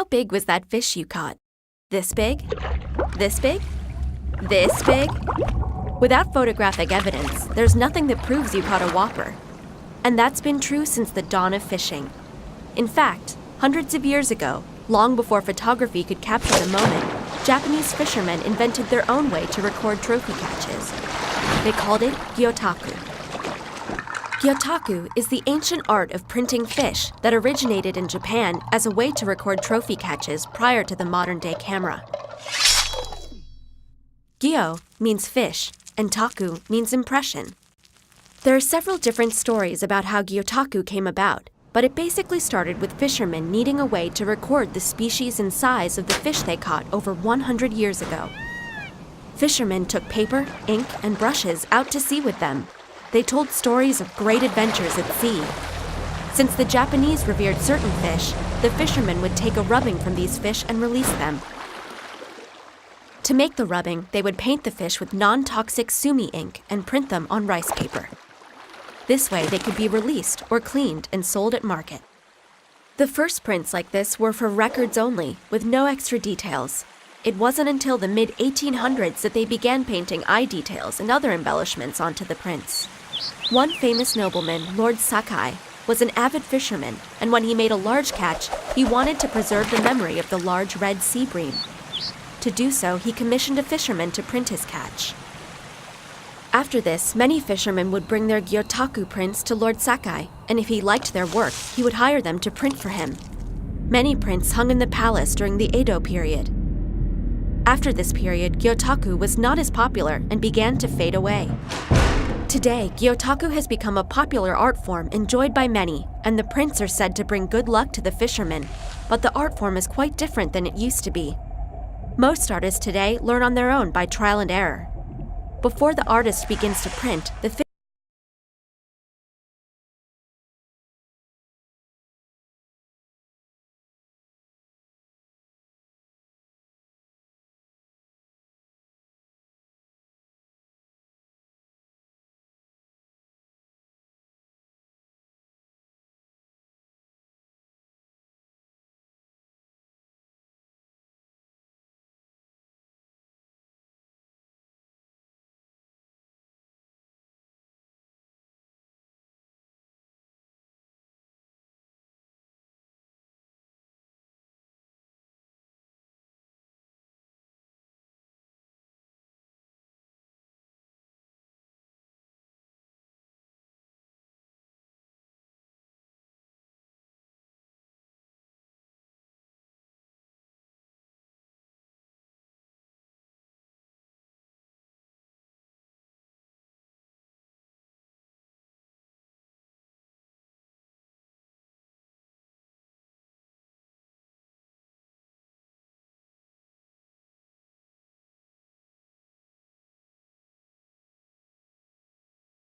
big was that fish you caught? This big? This big? This big? Without photographic evidence, there's nothing that proves you caught a whopper. And that's been true since the dawn of fishing. In fact, hundreds of years ago, long before photography could capture the moment, Japanese fishermen invented their own way to record trophy catches. They called it Gyotaku. Gyotaku is the ancient art of printing fish that originated in Japan as a way to record trophy catches prior to the modern-day camera. Gyo means fish, and taku means impression. There are several different stories about how Gyotaku came about, but it basically started with fishermen needing a way to record the species and size of the fish they caught over 100 years ago. Fishermen took paper, ink, and brushes out to sea with them. They told stories of great adventures at sea. Since the Japanese revered certain fish, the fishermen would take a rubbing from these fish and release them. To make the rubbing, they would paint the fish with non-toxic sumi ink and print them on rice paper. This way, they could be released or cleaned and sold at market. The first prints like this were for records only, with no extra details. It wasn't until the mid-1800s that they began painting eye details and other embellishments onto the prints. One famous nobleman, Lord Sakai, was an avid fisherman, and when he made a large catch, he wanted to preserve the memory of the large red sea bream. To do so, he commissioned a fisherman to print his catch. After this, many fishermen would bring their Gyotaku prints to Lord Sakai, and if he liked their work, he would hire them to print for him. Many prints hung in the palace during the Edo period. After this period, Gyotaku was not as popular and began to fade away. Today, Gyotaku has become a popular art form enjoyed by many, and the prints are said to bring good luck to the fishermen, but the art form is quite different than it used to be. Most artists today learn on their own by trial and error. Before the artist begins to print, the